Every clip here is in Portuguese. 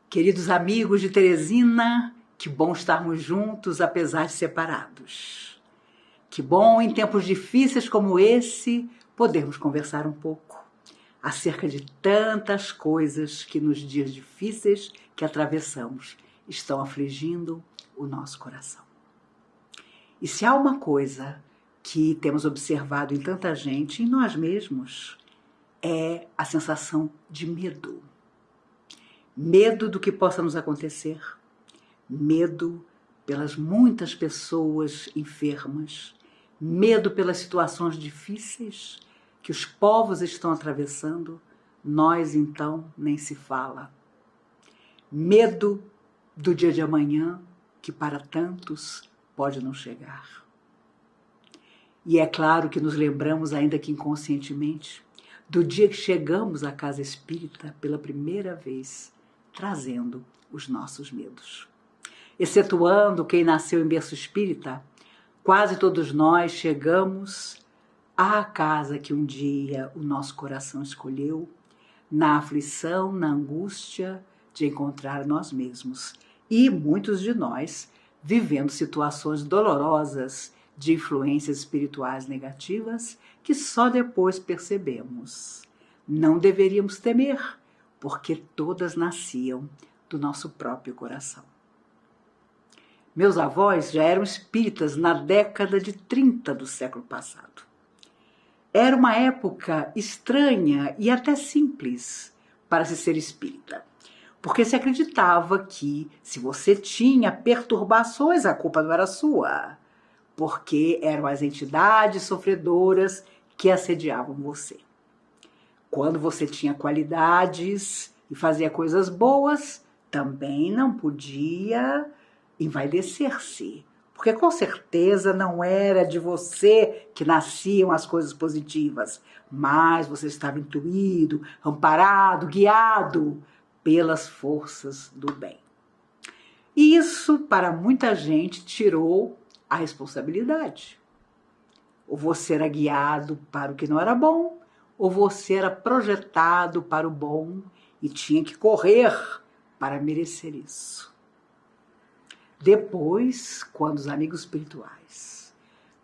Queridos amigos de Teresina, que bom estarmos juntos apesar de separados. Que bom em tempos difíceis como esse podermos conversar um pouco acerca de tantas coisas que nos dias difíceis que atravessamos estão afligindo o nosso coração. E se há uma coisa que temos observado em tanta gente, em nós mesmos, é a sensação de medo. Medo do que possa nos acontecer, medo pelas muitas pessoas enfermas, medo pelas situações difíceis que os povos estão atravessando, nós então nem se fala. Medo do dia de amanhã, que para tantos pode não chegar. E é claro que nos lembramos, ainda que inconscientemente, do dia que chegamos à casa espírita pela primeira vez, trazendo os nossos medos. Excetuando quem nasceu em berço espírita, quase todos nós chegamos à casa que um dia o nosso coração escolheu, na aflição, na angústia de encontrar nós mesmos. E muitos de nós vivendo situações dolorosas de influências espirituais negativas que só depois percebemos. Não deveríamos temer, porque todas nasciam do nosso próprio coração. Meus avós já eram espíritas na década de 30 do século passado. Era uma época estranha e até simples para se ser espírita, porque se acreditava que se você tinha perturbações, a culpa não era sua, porque eram as entidades sofredoras que assediavam você. Quando você tinha qualidades e fazia coisas boas, também não podia envaidecer-se, porque com certeza não era de você que nasciam as coisas positivas, mas você estava intuído, amparado, guiado pelas forças do bem. E isso, para muita gente, tirou a responsabilidade. Ou você era guiado para o que não era bom, ou você era projetado para o bom e tinha que correr para merecer isso. Depois, quando os amigos espirituais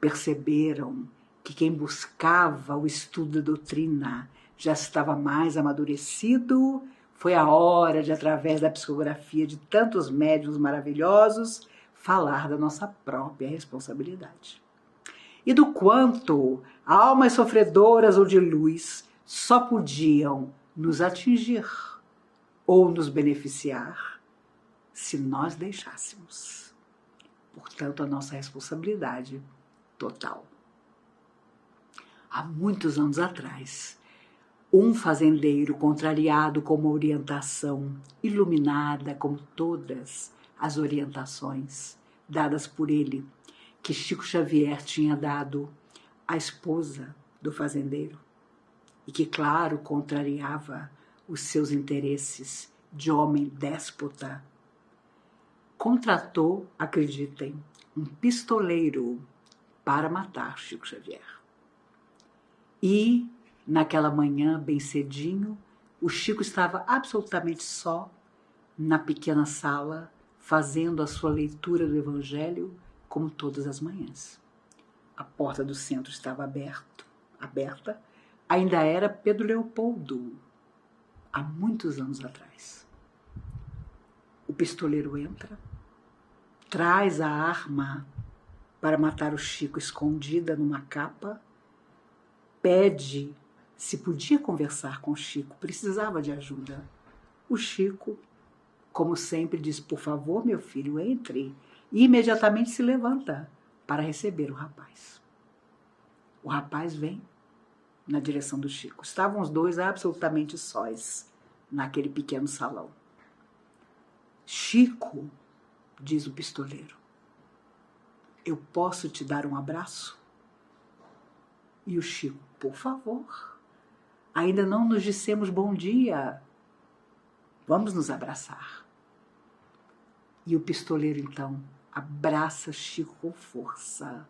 perceberam que quem buscava o estudo da doutrina já estava mais amadurecido, foi a hora de, através da psicografia de tantos médiuns maravilhosos, falar da nossa própria responsabilidade. E do quanto almas sofredoras ou de luz só podiam nos atingir ou nos beneficiar se nós deixássemos. Portanto, a nossa responsabilidade total. Há muitos anos atrás, um fazendeiro contrariado com uma orientação iluminada como todas as orientações dadas por ele, que Chico Xavier tinha dado à esposa do fazendeiro, e que, claro, contrariava os seus interesses de homem déspota, contratou, acreditem, um pistoleiro para matar Chico Xavier. E, naquela manhã, bem cedinho, o Chico estava absolutamente só na pequena sala, fazendo a sua leitura do Evangelho, como todas as manhãs. A porta do centro estava aberta, ainda era Pedro Leopoldo, há muitos anos atrás. O pistoleiro entra, traz a arma para matar o Chico escondida numa capa, pede se podia conversar com o Chico, precisava de ajuda. O Chico, como sempre, diz: por favor, meu filho, entre. E imediatamente se levanta para receber o rapaz. O rapaz vem na direção do Chico. Estavam os dois absolutamente sós naquele pequeno salão. Chico, diz o pistoleiro, eu posso te dar um abraço? E o Chico: por favor, ainda não nos dissemos bom dia, vamos nos abraçar. E o pistoleiro então abraça Chico com força,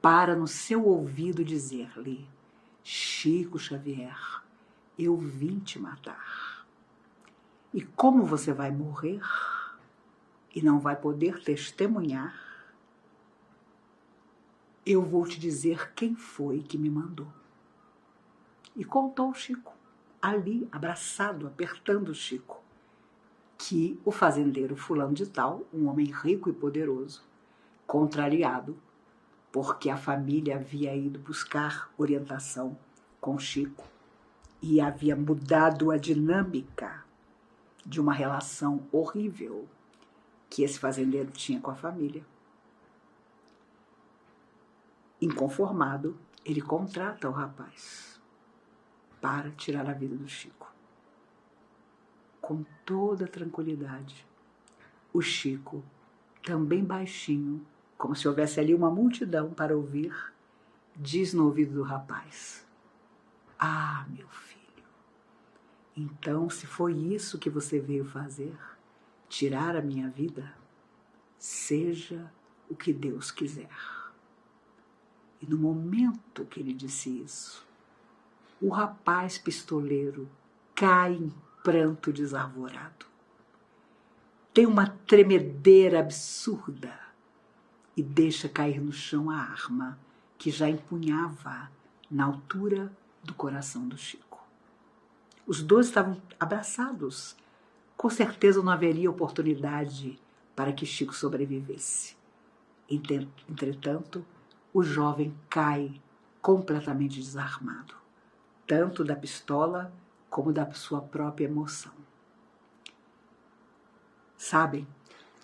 para no seu ouvido dizer-lhe: Chico Xavier, eu vim te matar. E como você vai morrer e não vai poder testemunhar, eu vou te dizer quem foi que me mandou. E contou o Chico, ali, abraçado, apertando o Chico, que o fazendeiro fulano de tal, um homem rico e poderoso, contrariado, porque a família havia ido buscar orientação com Chico e havia mudado a dinâmica de uma relação horrível que esse fazendeiro tinha com a família. Inconformado, ele contrata o rapaz para tirar a vida do Chico. Com toda tranquilidade, o Chico, também baixinho, como se houvesse ali uma multidão para ouvir, diz no ouvido do rapaz: "Ah, meu filho, então se foi isso que você veio fazer, tirar a minha vida, seja o que Deus quiser." E no momento que ele disse isso, o rapaz pistoleiro cai em pranto desarvorado. Tem uma tremedeira absurda e deixa cair no chão a arma que já empunhava na altura do coração do Chico. Os dois estavam abraçados. Com certeza não haveria oportunidade para que Chico sobrevivesse. Entretanto, o jovem cai completamente desarmado, tanto da pistola como da sua própria emoção. Sabem,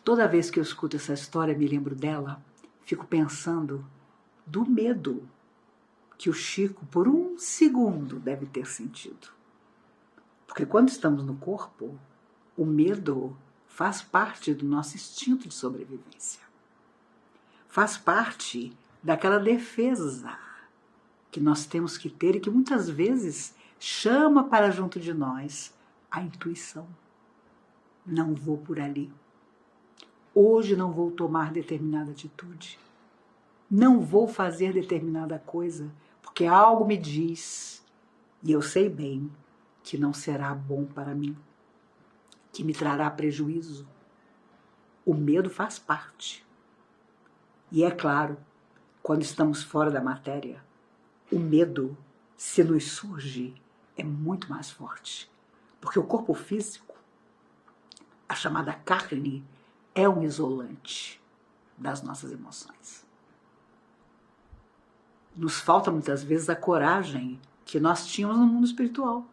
toda vez que eu escuto essa história, me lembro dela, fico pensando do medo que o Chico, por um segundo, deve ter sentido. Porque quando estamos no corpo, o medo faz parte do nosso instinto de sobrevivência. Faz parte daquela defesa que nós temos que ter e que muitas vezes chama para junto de nós a intuição. Não vou por ali. Hoje não vou tomar determinada atitude. Não vou fazer determinada coisa, porque algo me diz, e eu sei bem, que não será bom para mim, que me trará prejuízo. O medo faz parte. E é claro, quando estamos fora da matéria, o medo, se nos surge, é muito mais forte. Porque o corpo físico, a chamada carne, é um isolante das nossas emoções. Nos falta muitas vezes a coragem que nós tínhamos no mundo espiritual,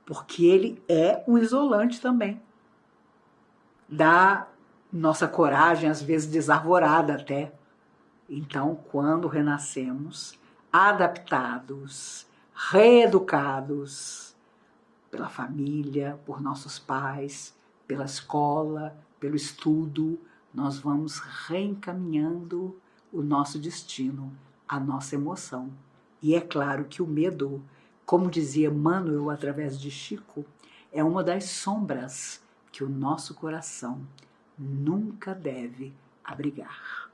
porque ele é um isolante também da nossa coragem, às vezes desarvorada até. Então, quando renascemos, adaptados, reeducados pela família, por nossos pais, pela escola, pelo estudo, nós vamos reencaminhando o nosso destino, a nossa emoção. E é claro que o medo, como dizia Manuel através de Chico, é uma das sombras que o nosso coração nunca deve abrigar.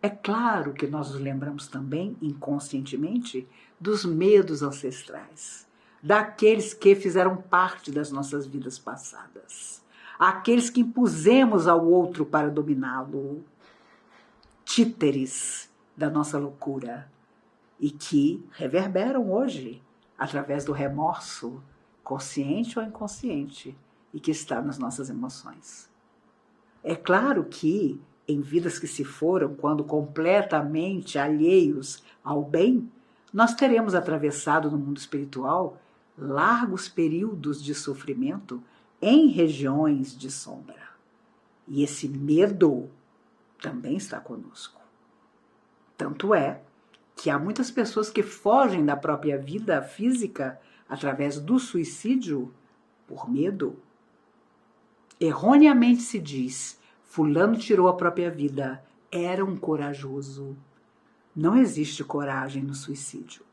É claro que nós nos lembramos também, inconscientemente, dos medos ancestrais, daqueles que fizeram parte das nossas vidas passadas, aqueles que impusemos ao outro para dominá-lo, títeres da nossa loucura, e que reverberam hoje através do remorso, consciente ou inconsciente, e que está nas nossas emoções. É claro que em vidas que se foram, quando completamente alheios ao bem, nós teremos atravessado no mundo espiritual largos períodos de sofrimento em regiões de sombra. E esse medo também está conosco. Tanto é que há muitas pessoas que fogem da própria vida física através do suicídio por medo. Erroneamente se diz: fulano tirou a própria vida, era um corajoso. Não existe coragem no suicídio.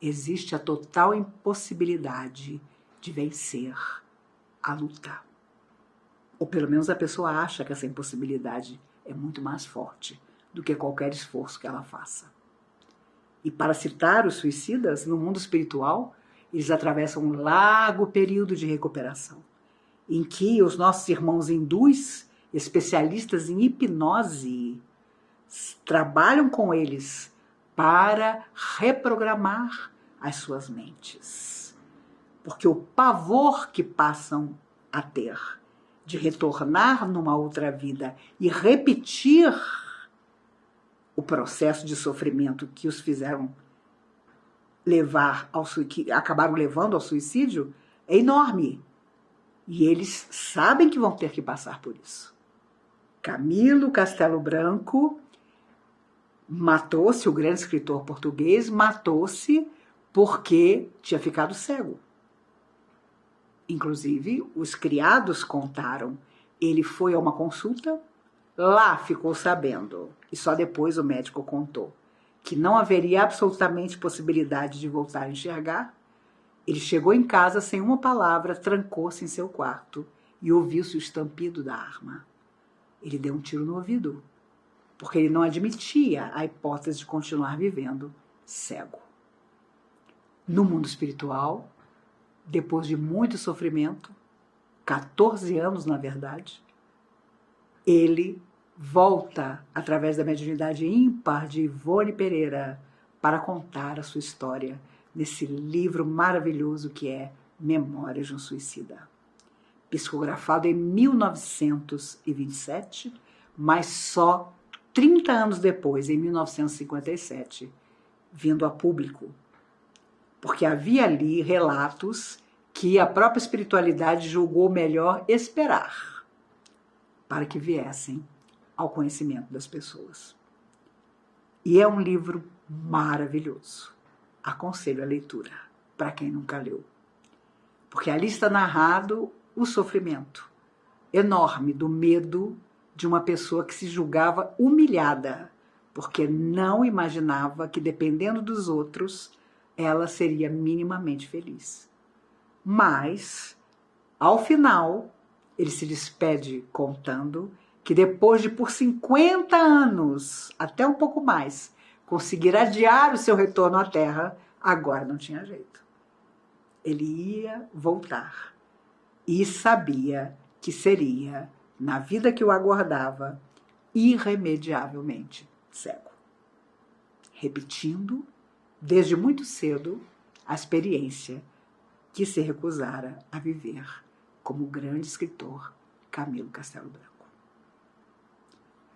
Existe a total impossibilidade de vencer a luta. Ou pelo menos a pessoa acha que essa impossibilidade é muito mais forte do que qualquer esforço que ela faça. E para citar os suicidas, no mundo espiritual, eles atravessam um largo período de recuperação, em que os nossos irmãos hindus, especialistas em hipnose, trabalham com eles para reprogramar as suas mentes. Porque o pavor que passam a ter de retornar numa outra vida e repetir o processo de sofrimento que os fizeram que acabaram levando ao suicídio é enorme. E eles sabem que vão ter que passar por isso. Camilo Castelo Branco matou-se, o grande escritor português, matou-se porque tinha ficado cego. Inclusive, os criados contaram. Ele foi a uma consulta, lá ficou sabendo, e só depois o médico contou, que não haveria absolutamente possibilidade de voltar a enxergar. Ele chegou em casa sem uma palavra, trancou-se em seu quarto e ouviu-se o estampido da arma. Ele deu um tiro no ouvido, porque ele não admitia a hipótese de continuar vivendo cego. No mundo espiritual, depois de muito sofrimento, 14 anos na verdade, ele volta através da mediunidade ímpar de Ivone Pereira para contar a sua história nesse livro maravilhoso que é Memórias de um Suicida. Psicografado em 1927, mas só 30 anos depois, em 1957, vindo a público. Porque havia ali relatos que a própria espiritualidade julgou melhor esperar para que viessem ao conhecimento das pessoas. E é um livro maravilhoso. Aconselho a leitura para quem nunca leu. Porque ali está narrado o sofrimento enorme do medo de uma pessoa que se julgava humilhada, porque não imaginava que, dependendo dos outros, ela seria minimamente feliz. Mas, ao final, ele se despede contando que depois de por 50 anos, até um pouco mais, conseguir adiar o seu retorno à Terra, agora não tinha jeito. Ele ia voltar e sabia que seria, na vida que o aguardava, irremediavelmente cego. Repetindo, desde muito cedo, a experiência que se recusara a viver como o grande escritor Camilo Castelo Branco.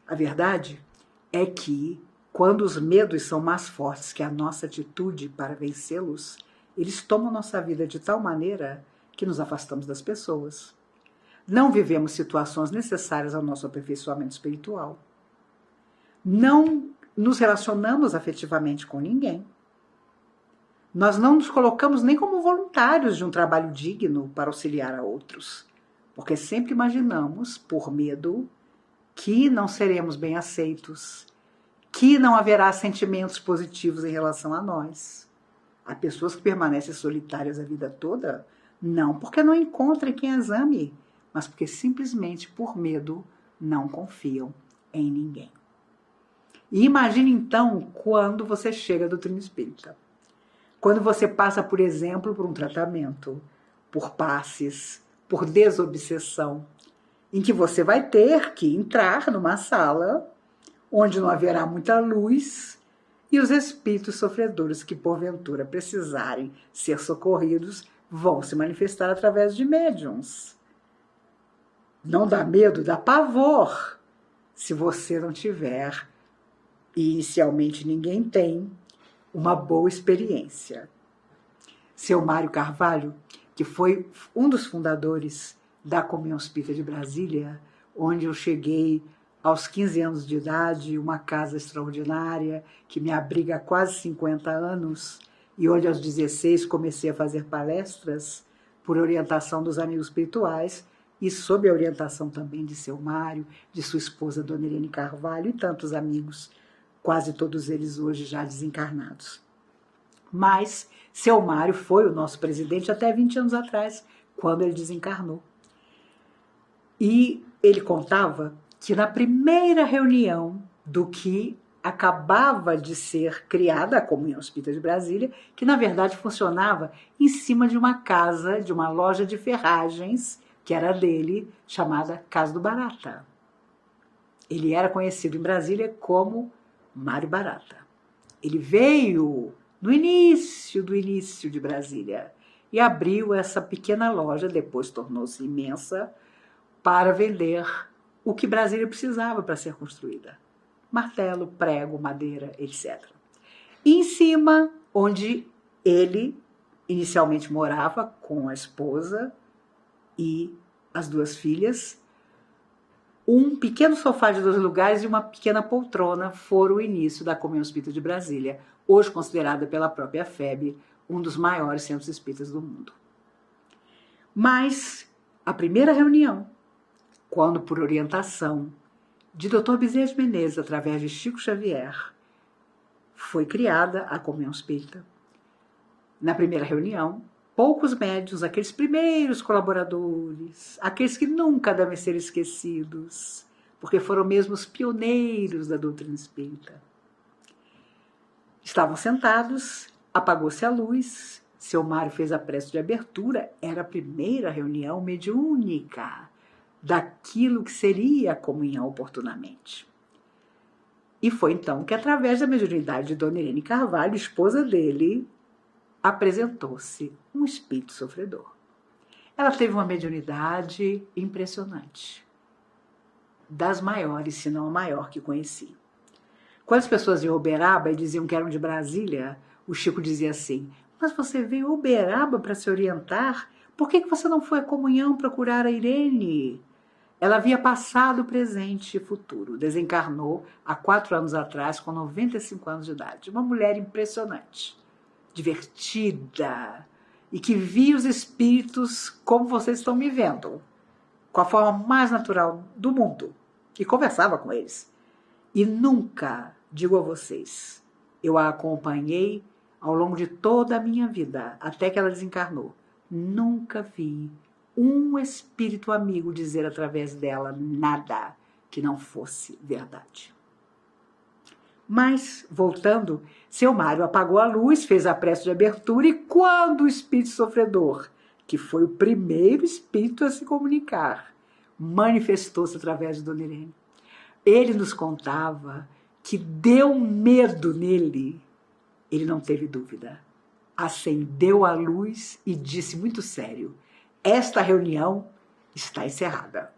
A verdade é que, quando os medos são mais fortes que a nossa atitude para vencê-los, eles tomam nossa vida de tal maneira que nos afastamos das pessoas. Não vivemos situações necessárias ao nosso aperfeiçoamento espiritual. Não nos relacionamos afetivamente com ninguém. Nós não nos colocamos nem como voluntários de um trabalho digno para auxiliar a outros, porque sempre imaginamos, por medo, que não seremos bem aceitos, que não haverá sentimentos positivos em relação a nós. Há pessoas que permanecem solitárias a vida toda, não porque não encontrem quem as ame, mas porque simplesmente por medo não confiam em ninguém. E imagine então quando você chega à doutrina espírita. Quando você passa, por exemplo, por um tratamento, por passes, por desobsessão, em que você vai ter que entrar numa sala onde não haverá muita luz e os espíritos sofredores que porventura precisarem ser socorridos vão se manifestar através de médiuns. Não dá medo, dá pavor se você não tiver, e inicialmente ninguém tem, uma boa experiência. Seu Mário Carvalho, que foi um dos fundadores da Comunhão Espírita de Brasília, onde eu cheguei aos 15 anos de idade, uma casa extraordinária que me abriga há quase 50 anos, e onde aos 16 comecei a fazer palestras por orientação dos amigos espirituais e sob a orientação também de seu Mário, de sua esposa Dona Irene Carvalho e tantos amigos, quase todos eles hoje já desencarnados. Mas seu Mário foi o nosso presidente até 20 anos atrás, quando ele desencarnou. E ele contava que na primeira reunião do que acabava de ser criada a Comunhão Espírita de Brasília, que na verdade funcionava em cima de uma casa, de uma loja de ferragens, que era dele, chamada Casa do Barata. Ele era conhecido em Brasília como Mário Barata. Ele veio no início de Brasília e abriu essa pequena loja, depois tornou-se imensa, para vender o que Brasília precisava para ser construída. Martelo, prego, madeira, etc. E em cima, onde ele inicialmente morava com a esposa e as duas filhas, um pequeno sofá de 2 lugares e uma pequena poltrona foram o início da Comunhão Espírita de Brasília, hoje considerada pela própria FEB um dos maiores centros espíritas do mundo. Mas a primeira reunião, quando por orientação de Dr. Bezerra de Menezes, através de Chico Xavier, foi criada a Comunhão Espírita. Na primeira reunião, poucos médiuns, aqueles primeiros colaboradores, aqueles que nunca devem ser esquecidos, porque foram mesmo os pioneiros da doutrina espírita, estavam sentados, apagou-se a luz, seu Mário fez a prece de abertura, era a primeira reunião mediúnica daquilo que seria a comunhão oportunamente. E foi então que, através da mediunidade de Dona Irene Carvalho, esposa dele, apresentou-se um espírito sofredor. Ela teve uma mediunidade impressionante, das maiores, se não a maior que conheci. Quando as pessoas iam a Uberaba e diziam que eram de Brasília, o Chico dizia assim: mas você veio a Uberaba para se orientar? Por que você não foi à comunhão procurar a Irene? Ela havia passado, presente e futuro. Desencarnou há 4 anos atrás, com 95 anos de idade. Uma mulher impressionante, divertida, e que via os espíritos como vocês estão me vendo, com a forma mais natural do mundo, e conversava com eles. E nunca, digo a vocês, eu a acompanhei ao longo de toda a minha vida, até que ela desencarnou. Nunca vi um espírito amigo dizer através dela nada que não fosse verdade. Mas, voltando, seu Mário apagou a luz, fez a prece de abertura, e quando o espírito sofredor, que foi o primeiro espírito a se comunicar, manifestou-se através de Dona Irene, ele nos contava que deu medo nele. Ele não teve dúvida. Acendeu a luz e disse muito sério: esta reunião está encerrada.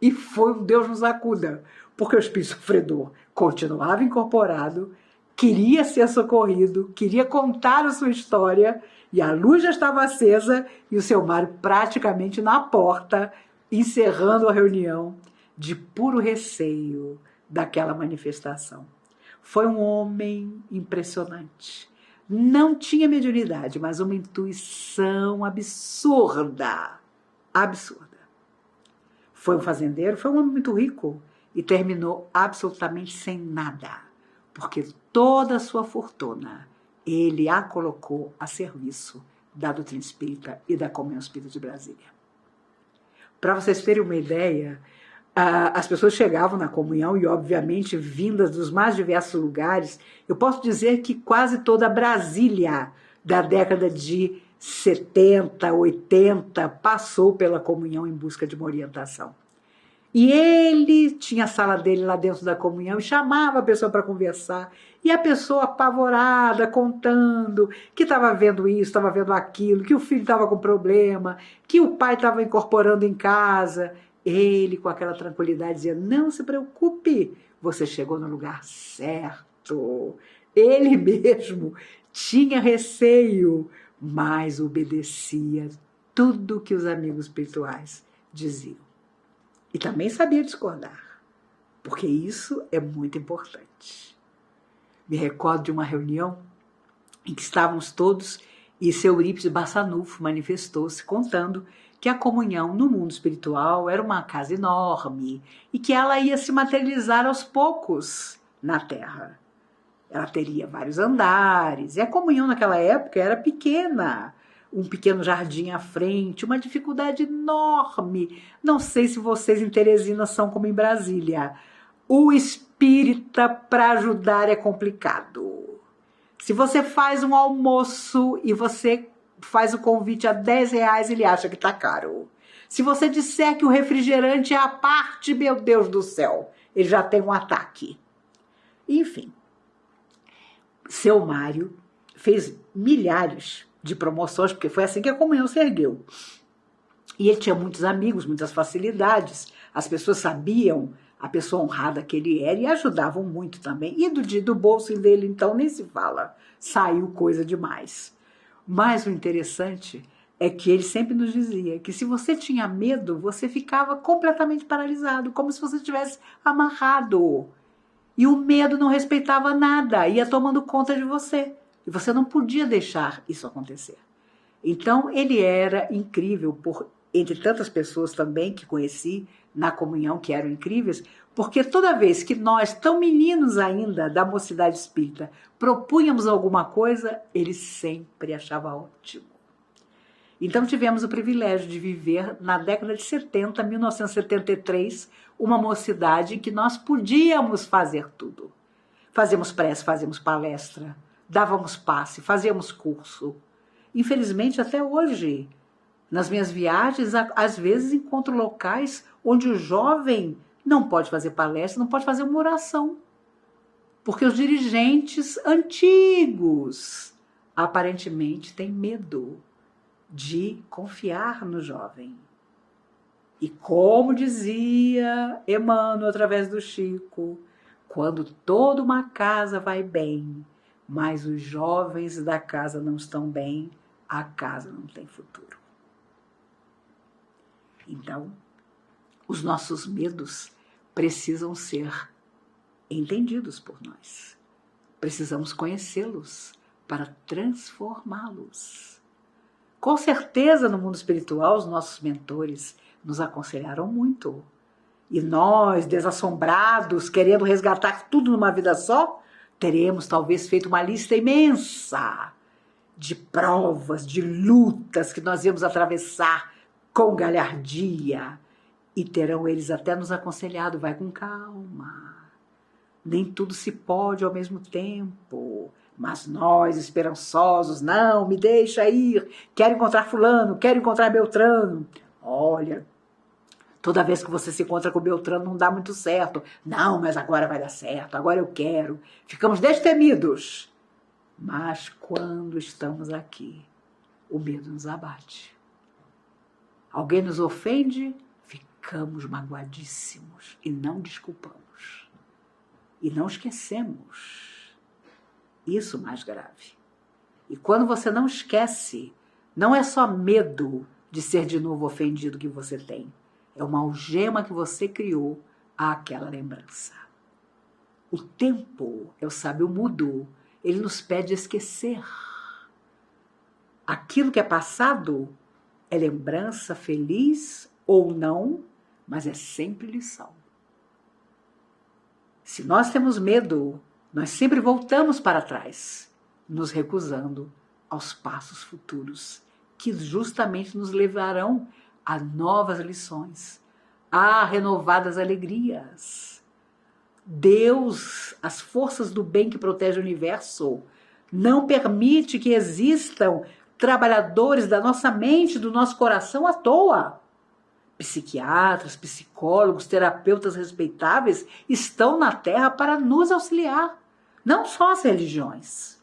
E foi um Deus nos acuda, porque o espírito sofredor continuava incorporado, queria ser socorrido, queria contar a sua história, e a luz já estava acesa, e o seu Mário praticamente na porta, encerrando a reunião, de puro receio daquela manifestação. Foi um homem impressionante. Não tinha mediunidade, mas uma intuição absurda. Absurda. Foi um fazendeiro, foi um homem muito rico e terminou absolutamente sem nada, porque toda a sua fortuna ele a colocou a serviço da doutrina espírita e da Comunhão Espírita de Brasília. Para vocês terem uma ideia, as pessoas chegavam na comunhão e, obviamente, vindas dos mais diversos lugares. Eu posso dizer que quase toda Brasília da década de 70, 80 passou pela comunhão em busca de uma orientação. E ele tinha a sala dele lá dentro da comunhão e chamava a pessoa para conversar. E a pessoa apavorada, contando que estava vendo isso, estava vendo aquilo, que o filho estava com problema, que o pai estava incorporando em casa. Ele, com aquela tranquilidade, dizia: não se preocupe, você chegou no lugar certo. Ele mesmo tinha receio, mas obedecia tudo que os amigos espirituais diziam. E também sabia discordar, porque isso é muito importante. Me recordo de uma reunião em que estávamos todos e seu Eurípides Bassanufo manifestou-se contando que a comunhão no mundo espiritual era uma casa enorme e que ela ia se materializar aos poucos na Terra. Ela teria vários andares, e a comunhão naquela época era pequena, um pequeno jardim à frente, uma dificuldade enorme. Não sei se vocês em Teresina são como em Brasília. espírita para ajudar é complicado. Se você faz um almoço e você faz o convite a R$10, ele acha que está caro. Se você disser que o refrigerante é a parte, meu Deus do céu, ele já tem um ataque. Enfim, seu Mário fez milhares de promoções, porque foi assim que a comunhão se ergueu. E ele tinha muitos amigos, muitas facilidades. As pessoas sabiam a pessoa honrada que ele era e ajudavam muito também. E do bolso dele, então, nem se fala. Saiu coisa demais. Mas o interessante é que ele sempre nos dizia que se você tinha medo, você ficava completamente paralisado, como se você estivesse amarrado. E o medo não respeitava nada, ia tomando conta de você. E você não podia deixar isso acontecer. Então, ele era incrível, entre tantas pessoas também que conheci na comunhão, que eram incríveis, porque toda vez que nós, tão meninos ainda da mocidade espírita, propunhamos alguma coisa, ele sempre achava ótimo. Então tivemos o privilégio de viver na década de 70, 1973, uma mocidade em que nós podíamos fazer tudo. Fazíamos prece, fazíamos palestra, dávamos passe, fazíamos curso. Infelizmente, até hoje, nas minhas viagens, às vezes encontro locais onde o jovem não pode fazer palestra, não pode fazer uma oração. Porque os dirigentes antigos aparentemente têm medo de confiar no jovem. E como dizia Emmanuel através do Chico, quando toda uma casa vai bem, mas os jovens da casa não estão bem, a casa não tem futuro. Então, os nossos medos precisam ser entendidos por nós. Precisamos conhecê-los para transformá-los. Com certeza, no mundo espiritual, os nossos mentores nos aconselharam muito. E nós, desassombrados, querendo resgatar tudo numa vida só, teremos talvez feito uma lista imensa de provas, de lutas que nós íamos atravessar com galhardia. E terão eles até nos aconselhado, vai com calma. Nem tudo se pode ao mesmo tempo. Mas nós, esperançosos, não, me deixa ir. Quero encontrar fulano, quero encontrar Beltrano. Olha, toda vez que você se encontra com Beltrano não dá muito certo. Não, mas agora vai dar certo, agora eu quero. Ficamos destemidos. Mas quando estamos aqui, o medo nos abate. Alguém nos ofende, ficamos magoadíssimos e não desculpamos. E não esquecemos. Isso mais grave. E quando você não esquece, não é só medo de ser de novo ofendido que você tem. É uma algema que você criou àquela lembrança. O tempo é o sábio mudo. Ele nos pede esquecer. Aquilo que é passado é lembrança feliz ou não, mas é sempre lição. Se nós temos medo, nós sempre voltamos para trás, nos recusando aos passos futuros, que justamente nos levarão a novas lições, a renovadas alegrias. Deus, as forças do bem que protegem o universo, não permite que existam trabalhadores da nossa mente, do nosso coração à toa. Psiquiatras, psicólogos, terapeutas respeitáveis estão na Terra para nos auxiliar, não só as religiões.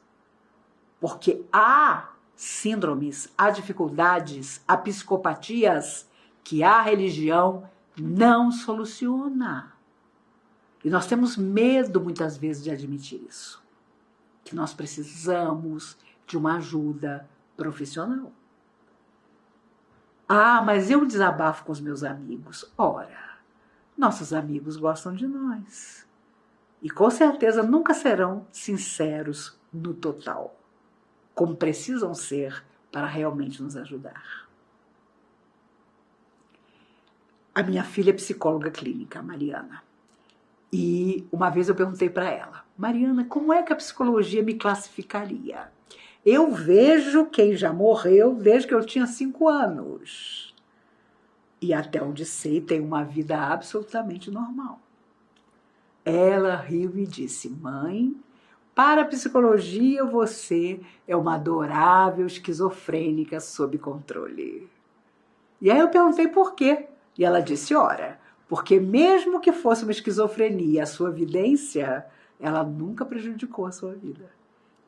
Porque há síndromes, há dificuldades, há psicopatias que a religião não soluciona. E nós temos medo, muitas vezes, de admitir isso. Que nós precisamos de uma ajuda profissional. Ah, mas eu desabafo com os meus amigos. Ora, nossos amigos gostam de nós. E com certeza nunca serão sinceros no total, como precisam ser para realmente nos ajudar. A minha filha é psicóloga clínica, a Mariana. E uma vez eu perguntei para ela, Mariana, como é que a psicologia me classificaria? Eu vejo quem já morreu desde que eu tinha 5 anos. E até onde sei, tem uma vida absolutamente normal. Ela riu e disse: mãe, para a psicologia você é uma adorável esquizofrênica sob controle. E aí eu perguntei por quê. E ela disse: ora, porque mesmo que fosse uma esquizofrenia, a sua vidência, ela nunca prejudicou a sua vida.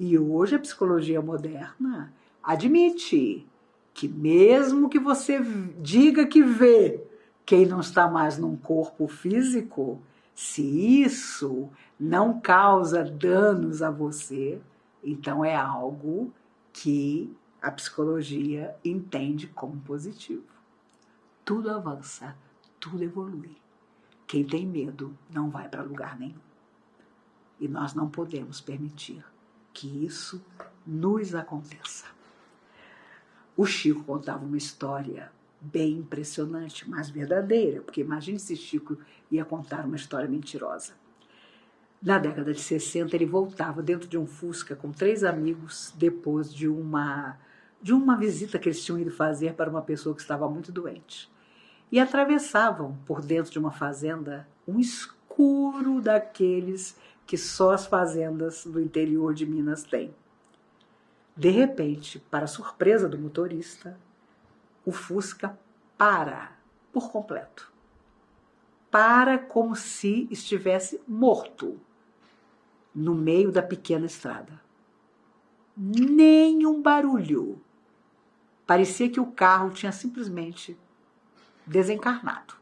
E hoje a psicologia moderna admite que mesmo que você diga que vê quem não está mais num corpo físico, se isso não causa danos a você, então é algo que a psicologia entende como positivo. Tudo avança, tudo evolui. Quem tem medo não vai para lugar nenhum. E nós não podemos permitir que isso nos aconteça. O Chico contava uma história bem impressionante, mas verdadeira, porque imagine se Chico ia contar uma história mentirosa. Na década de 60, ele voltava dentro de um Fusca com 3 amigos depois de uma visita que eles tinham ido fazer para uma pessoa que estava muito doente. E atravessavam por dentro de uma fazenda um escuro daqueles que só as fazendas do interior de Minas têm. De repente, para surpresa do motorista, o Fusca para por completo. Para como se estivesse morto no meio da pequena estrada. Nenhum barulho. Parecia que o carro tinha simplesmente desencarnado.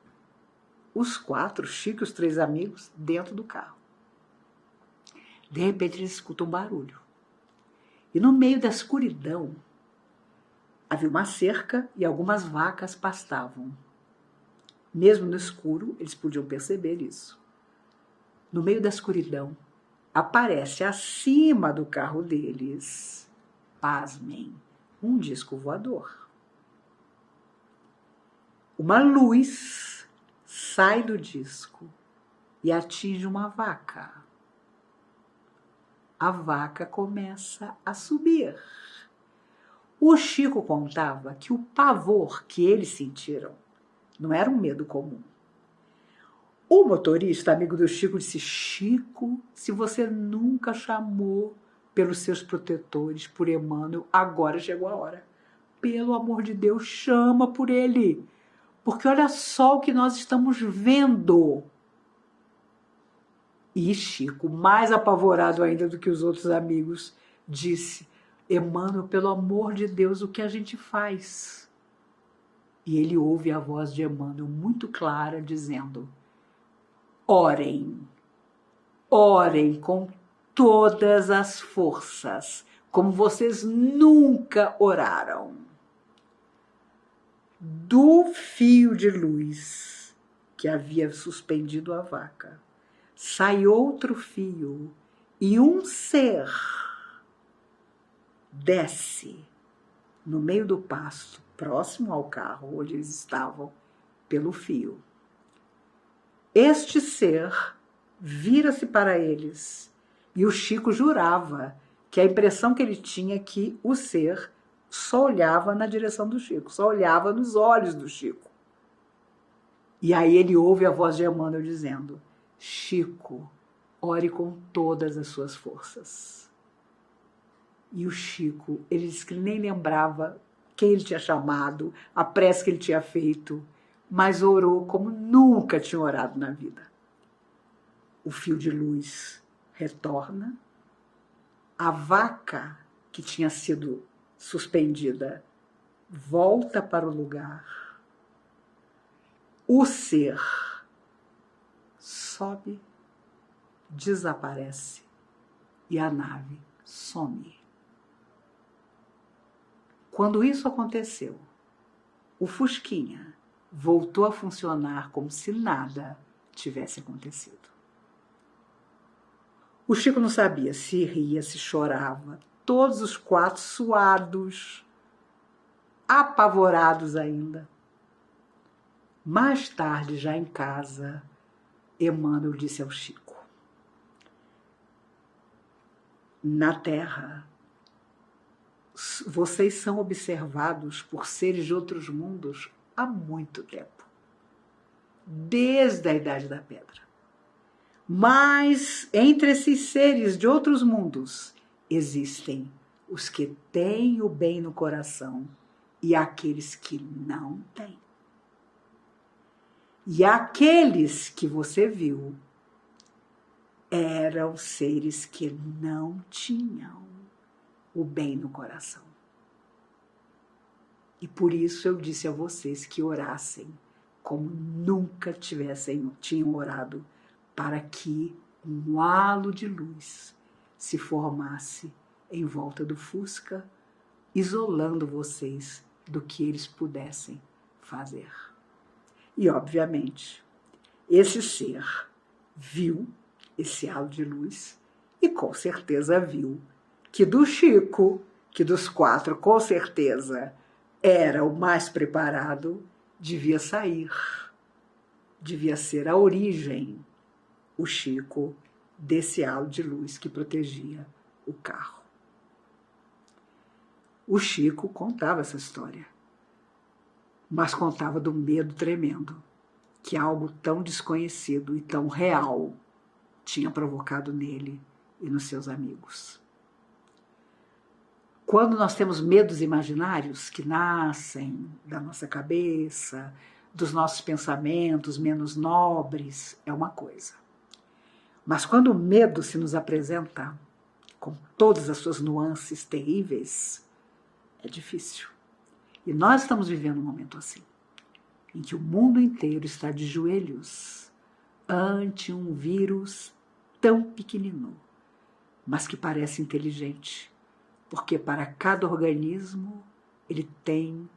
Os 4, Chico e os 3 amigos, dentro do carro. De repente eles escutam um barulho. E no meio da escuridão havia uma cerca e algumas vacas pastavam. Mesmo no escuro, eles podiam perceber isso. No meio da escuridão, aparece acima do carro deles, pasmem, um disco voador. Uma luz sai do disco e atinge uma vaca. A vaca começa a subir. O Chico contava que o pavor que eles sentiram não era um medo comum. O motorista, amigo do Chico, disse: Chico, se você nunca chamou pelos seus protetores, por Emmanuel, agora chegou a hora. Pelo amor de Deus, chama por ele. Porque olha só o que nós estamos vendo. E Chico, mais apavorado ainda do que os outros amigos, disse: Emmanuel, pelo amor de Deus, o que a gente faz? E ele ouve a voz de Emmanuel muito clara, dizendo: orem, orem com todas as forças, como vocês nunca oraram. Do fio de luz que havia suspendido a vaca, sai outro fio e um ser desce no meio do pasto, próximo ao carro onde eles estavam, pelo fio. Este ser vira-se para eles e o Chico jurava que a impressão que ele tinha é que o ser só olhava na direção do Chico, só olhava nos olhos do Chico. E aí ele ouve a voz de Emmanuel dizendo: Chico, ore com todas as suas forças. E o Chico, ele disse que nem lembrava quem ele tinha chamado, a prece que ele tinha feito, mas orou como nunca tinha orado na vida. O fio de luz retorna, a vaca que tinha sido suspendida volta para o lugar, o ser sobe, desaparece e a nave some. Quando isso aconteceu, o Fusquinha voltou a funcionar como se nada tivesse acontecido. O Chico não sabia se ria, se chorava, todos os 4 suados, apavorados ainda. Mais tarde, já em casa, Emmanuel disse ao Chico: na Terra, vocês são observados por seres de outros mundos há muito tempo, desde a Idade da Pedra. Mas entre esses seres de outros mundos existem os que têm o bem no coração e aqueles que não têm. E aqueles que você viu eram seres que não tinham o bem no coração. E por isso eu disse a vocês que orassem como nunca tinham orado, para que um halo de luz se formasse em volta do Fusca, isolando vocês do que eles pudessem fazer. E, obviamente, esse ser viu esse halo de luz e com certeza viu que do Chico, que dos 4 com certeza era o mais preparado, devia sair, devia ser a origem, o Chico, desse halo de luz que protegia o carro. O Chico contava essa história, mas contava do medo tremendo que algo tão desconhecido e tão real tinha provocado nele e nos seus amigos. Quando nós temos medos imaginários que nascem da nossa cabeça, dos nossos pensamentos menos nobres, é uma coisa. Mas quando o medo se nos apresenta com todas as suas nuances terríveis, é difícil. E nós estamos vivendo um momento assim, em que o mundo inteiro está de joelhos ante um vírus tão pequenino, mas que parece inteligente, porque para cada organismo ele tem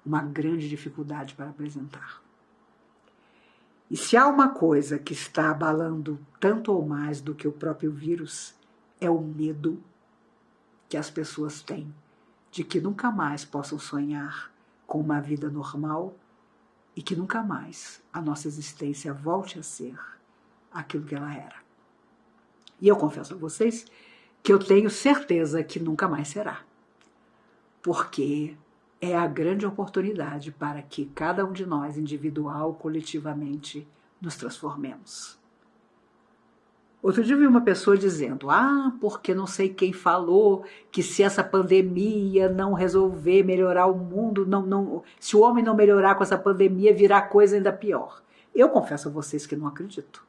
uma grande dificuldade para apresentar. E se há uma coisa que está abalando tanto ou mais do que o próprio vírus, é o medo que as pessoas têm de que nunca mais possam sonhar com uma vida normal e que nunca mais a nossa existência volte a ser aquilo que ela era. E eu confesso a vocês que eu tenho certeza que nunca mais será, porque é a grande oportunidade para que cada um de nós, individual, coletivamente, nos transformemos. Outro dia eu vi uma pessoa dizendo, porque não sei quem falou que se essa pandemia não resolver melhorar o mundo, se o homem não melhorar com essa pandemia, virá coisa ainda pior. Eu confesso a vocês que não acredito.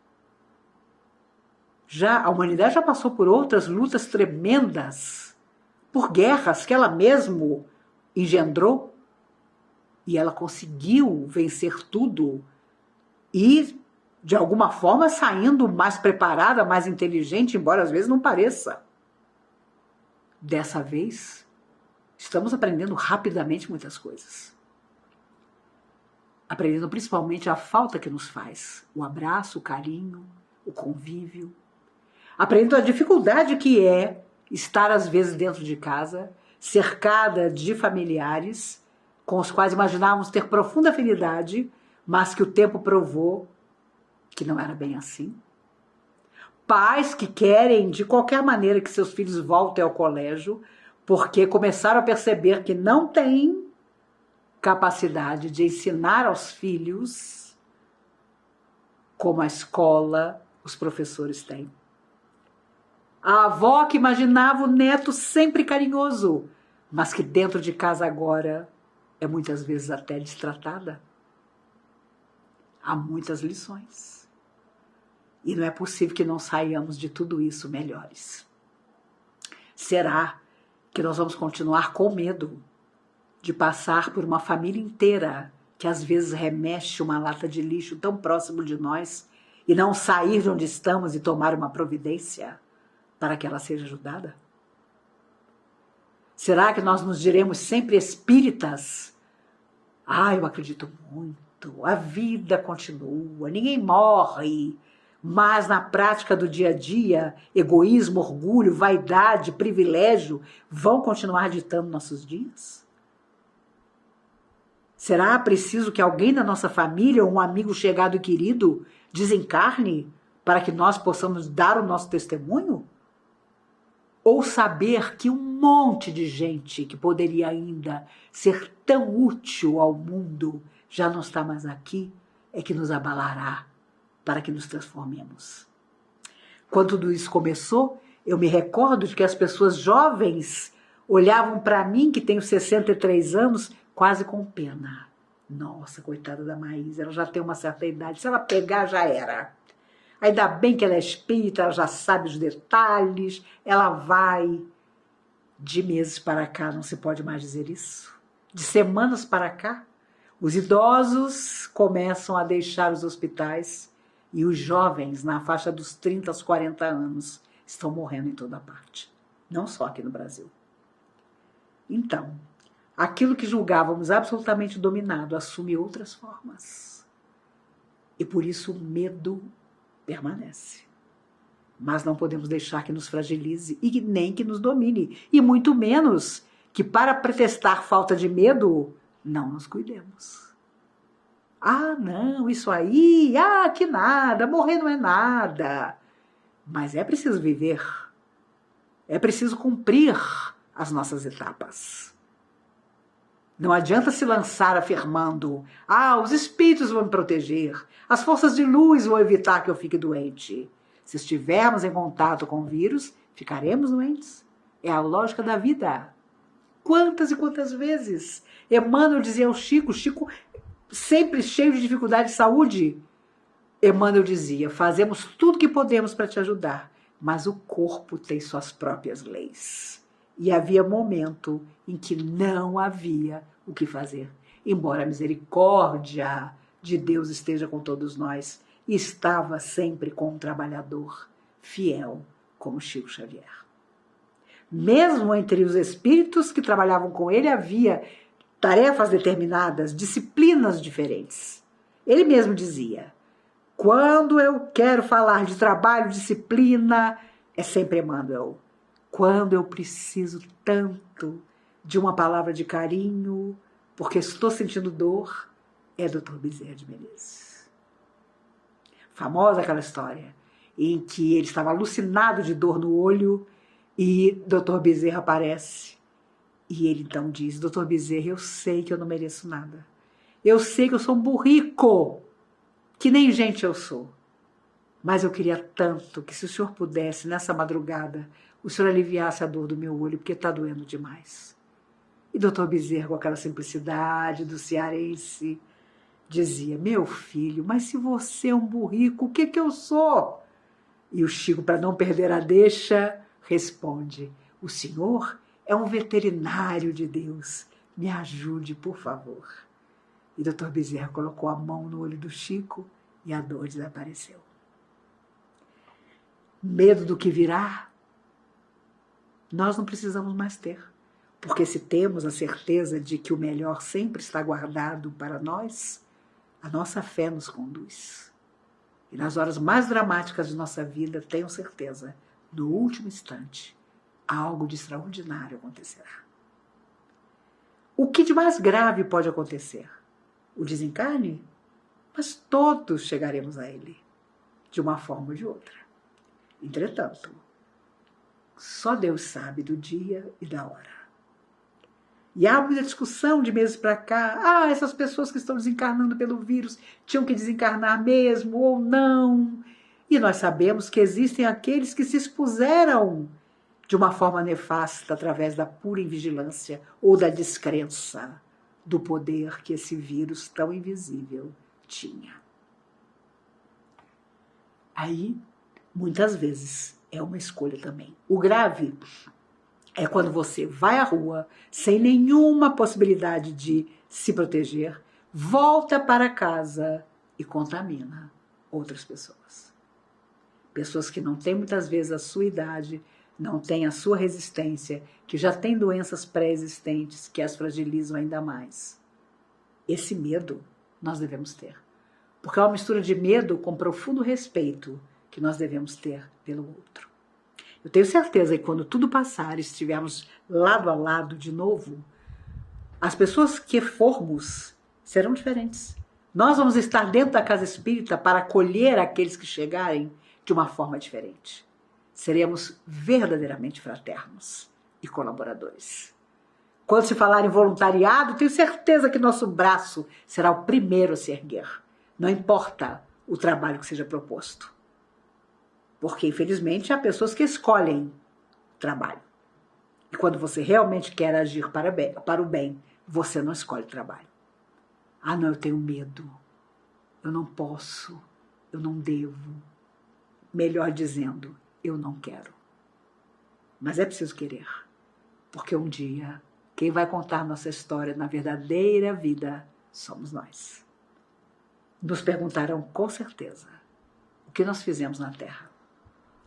A humanidade já passou por outras lutas tremendas, por guerras que ela mesma engendrou, e ela conseguiu vencer tudo e, de alguma forma, saindo mais preparada, mais inteligente, embora às vezes não pareça. Dessa vez, estamos aprendendo rapidamente muitas coisas. Aprendendo principalmente a falta que nos faz, o abraço, o carinho, o convívio. Aprendendo a dificuldade que é estar às vezes dentro de casa, cercada de familiares com os quais imaginávamos ter profunda afinidade, mas que o tempo provou que não era bem assim. Pais que querem de qualquer maneira que seus filhos voltem ao colégio, porque começaram a perceber que não têm capacidade de ensinar aos filhos como a escola, os professores têm. A avó que imaginava o neto sempre carinhoso, mas que dentro de casa agora é muitas vezes até destratada. Há muitas lições. E não é possível que não saiamos de tudo isso melhores. Será que nós vamos continuar com medo de passar por uma família inteira que às vezes remexe uma lata de lixo tão próximo de nós e não sair de onde estamos e tomar uma providência para que ela seja ajudada? Será que nós nos diremos sempre espíritas? Eu acredito muito, a vida continua, ninguém morre, mas na prática do dia a dia, egoísmo, orgulho, vaidade, privilégio vão continuar ditando nossos dias? Será preciso que alguém da nossa família ou um amigo chegado e querido desencarne para que nós possamos dar o nosso testemunho? Ou saber que um monte de gente que poderia ainda ser tão útil ao mundo já não está mais aqui, é que nos abalará para que nos transformemos? Quando tudo isso começou, eu me recordo de que as pessoas jovens olhavam para mim, que tenho 63 anos, quase com pena. Nossa, coitada da Maísa, ela já tem uma certa idade, se ela pegar já era. Ainda bem que ela é espírita, ela já sabe os detalhes, ela vai. De meses para cá, não se pode mais dizer isso. De semanas para cá, os idosos começam a deixar os hospitais e os jovens, na faixa dos 30 aos 40 anos, estão morrendo em toda parte. Não só aqui no Brasil. Então, aquilo que julgávamos absolutamente dominado assume outras formas. E por isso o medo permanece. Mas não podemos deixar que nos fragilize e nem que nos domine. E muito menos que, para pretextar falta de medo, não nos cuidemos. Ah, não, isso aí, que nada, morrer não é nada. Mas é preciso viver. É preciso cumprir as nossas etapas. Não adianta se lançar afirmando: os espíritos vão me proteger, as forças de luz vão evitar que eu fique doente. Se estivermos em contato com o vírus, ficaremos doentes. É a lógica da vida. Quantas e quantas vezes Emmanuel dizia ao Chico sempre cheio de dificuldade de saúde, Emmanuel dizia: fazemos tudo que podemos para te ajudar, mas o corpo tem suas próprias leis. E havia momento em que não havia o que fazer. Embora a misericórdia de Deus esteja com todos nós, estava sempre com um trabalhador fiel como Chico Xavier. Mesmo entre os espíritos que trabalhavam com ele, havia tarefas determinadas, disciplinas diferentes. Ele mesmo dizia: quando eu quero falar de trabalho, disciplina, é sempre Emmanuel. Quando eu preciso tanto de uma palavra de carinho, porque estou sentindo dor, é Dr. Bezerra de Menezes. Famosa aquela história em que ele estava alucinado de dor no olho e Dr. Bezerra aparece. E ele então diz: Dr. Bezerra, eu sei que eu não mereço nada. Eu sei que eu sou um burrico, que nem gente eu sou. Mas eu queria tanto que, se o senhor pudesse, nessa madrugada, o senhor aliviasse a dor do meu olho, porque está doendo demais. E Dr. Bezerra, com aquela simplicidade do cearense, dizia: meu filho, mas se você é um burrico, o que eu sou? E o Chico, para não perder a deixa, responde: o senhor é um veterinário de Deus. Me ajude, por favor. E Dr. Bezerra colocou a mão no olho do Chico e a dor desapareceu. Medo do que virá, nós não precisamos mais ter. Porque se temos a certeza de que o melhor sempre está guardado para nós, a nossa fé nos conduz. E nas horas mais dramáticas de nossa vida, tenho certeza, no último instante, algo de extraordinário acontecerá. O que de mais grave pode acontecer? O desencarne? Mas todos chegaremos a ele, de uma forma ou de outra. Entretanto, só Deus sabe do dia e da hora. E há muita discussão de meses para cá. Essas pessoas que estão desencarnando pelo vírus tinham que desencarnar mesmo ou não. E nós sabemos que existem aqueles que se expuseram de uma forma nefasta através da pura invigilância ou da descrença do poder que esse vírus tão invisível tinha. Aí, muitas vezes, é uma escolha também. O grave é quando você vai à rua sem nenhuma possibilidade de se proteger, volta para casa e contamina outras pessoas. Pessoas que não têm muitas vezes a sua idade, não têm a sua resistência, que já têm doenças pré-existentes que as fragilizam ainda mais. Esse medo nós devemos ter. Porque é uma mistura de medo com profundo respeito que nós devemos ter pelo outro. Eu tenho certeza que quando tudo passar e estivermos lado a lado de novo, as pessoas que formos serão diferentes. Nós vamos estar dentro da casa espírita para acolher aqueles que chegarem de uma forma diferente. Seremos verdadeiramente fraternos e colaboradores. Quando se falar em voluntariado, tenho certeza que nosso braço será o primeiro a se erguer. Não importa o trabalho que seja proposto. Porque, infelizmente, há pessoas que escolhem trabalho. E quando você realmente quer agir para o bem, você não escolhe trabalho. Ah, não, eu tenho medo. Eu não posso. Eu não devo. Melhor dizendo, eu não quero. Mas é preciso querer. Porque um dia, quem vai contar nossa história na verdadeira vida somos nós. Nos perguntarão com certeza o que nós fizemos na Terra.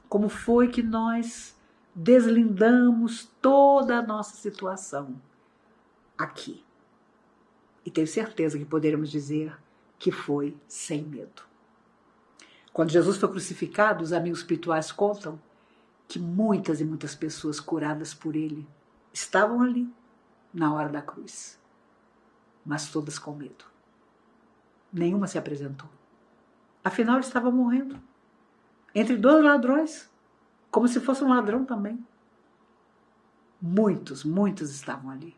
Como foi que nós deslindamos toda a nossa situação aqui. E tenho certeza que poderemos dizer que foi sem medo. Quando Jesus foi crucificado, os amigos espirituais contam que muitas e muitas pessoas curadas por ele estavam ali na hora da cruz, mas todas com medo. Nenhuma se apresentou. Afinal, ele estava morrendo entre dois ladrões, como se fosse um ladrão também. Muitos estavam ali.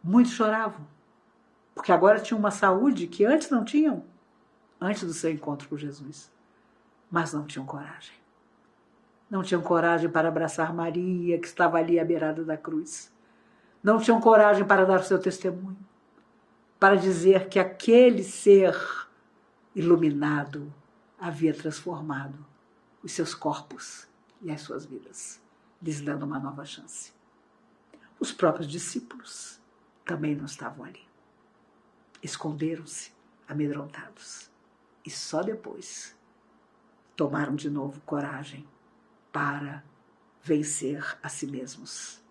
Muitos choravam, porque agora tinham uma saúde que antes não tinham, antes do seu encontro com Jesus. Mas não tinham coragem. Não tinham coragem para abraçar Maria, que estava ali à beirada da cruz. Não tinham coragem para dar o seu testemunho, para dizer que aquele ser iluminado havia transformado os seus corpos e as suas vidas, lhes dando uma nova chance. Os próprios discípulos também não estavam ali. Esconderam-se, amedrontados. E só depois tomaram de novo coragem para vencer a si mesmos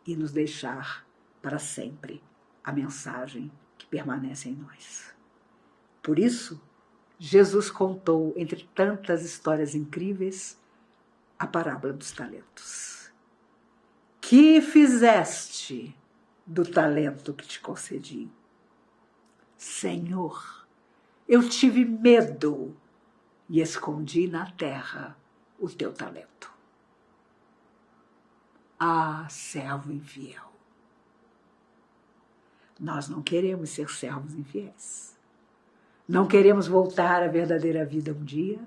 e nos deixar para sempre a mensagem que permanece em nós. Por isso, Jesus contou, entre tantas histórias incríveis, a parábola dos talentos. Que fizeste do talento que te concedi? Senhor, eu tive medo e escondi na terra o teu talento. Ah, servo infiel. Nós não queremos ser servos infiéis. Não queremos voltar à verdadeira vida um dia,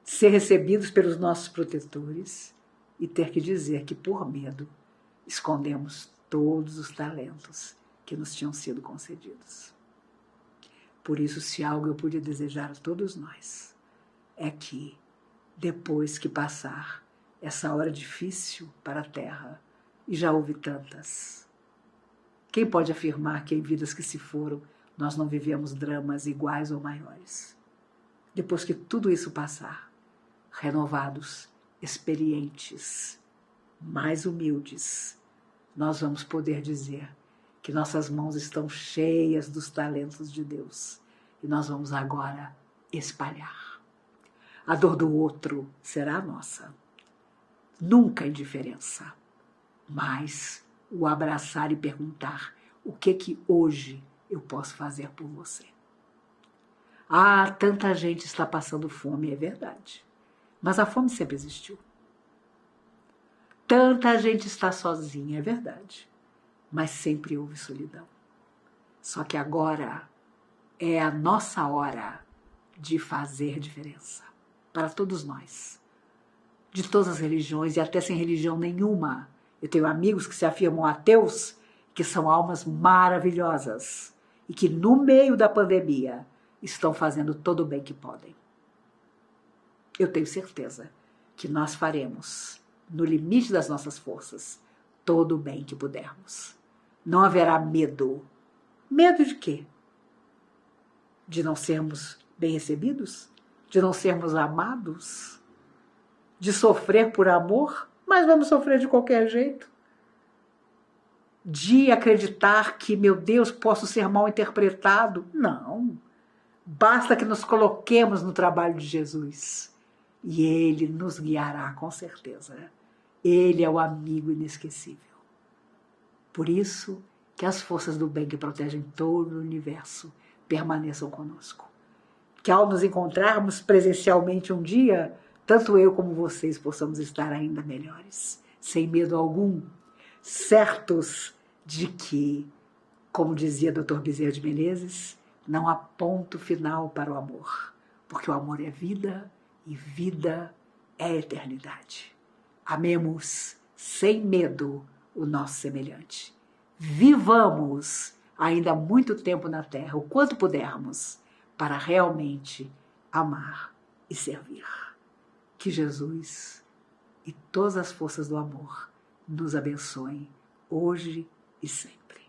ser recebidos pelos nossos protetores e ter que dizer que, por medo, escondemos todos os talentos que nos tinham sido concedidos. Por isso, se algo eu pude desejar a todos nós, é que, depois que passar essa hora difícil para a Terra, e já houve tantas, quem pode afirmar que em vidas que se foram, nós não vivemos dramas iguais ou maiores? Depois que tudo isso passar, renovados, experientes, mais humildes, nós vamos poder dizer que nossas mãos estão cheias dos talentos de Deus e nós vamos agora espalhar. A dor do outro será a nossa. Nunca a indiferença, mas o abraçar e perguntar o que hoje eu posso fazer por você. Ah, tanta gente está passando fome, é verdade. Mas a fome sempre existiu. Tanta gente está sozinha, é verdade. Mas sempre houve solidão. Só que agora é a nossa hora de fazer diferença. Para todos nós. De todas as religiões e até sem religião nenhuma. Eu tenho amigos que se afirmam ateus, que são almas maravilhosas e que no meio da pandemia estão fazendo todo o bem que podem. Eu tenho certeza que nós faremos, no limite das nossas forças, todo o bem que pudermos. Não haverá medo. Medo de quê? De não sermos bem recebidos? De não sermos amados? De sofrer por amor? Mas vamos sofrer de qualquer jeito. De acreditar que, meu Deus, posso ser mal interpretado? Não. Basta que nos coloquemos no trabalho de Jesus. E Ele nos guiará, com certeza. Ele é o amigo inesquecível. Por isso que as forças do bem que protegem todo o universo permaneçam conosco. Que ao nos encontrarmos presencialmente um dia, tanto eu como vocês possamos estar ainda melhores, sem medo algum, certos de que, como dizia Dr. Bezerra de Menezes, não há ponto final para o amor, porque o amor é vida e vida é eternidade. Amemos sem medo o nosso semelhante. Vivamos ainda muito tempo na terra, o quanto pudermos, para realmente amar e servir. Que Jesus e todas as forças do amor nos abençoem hoje e sempre.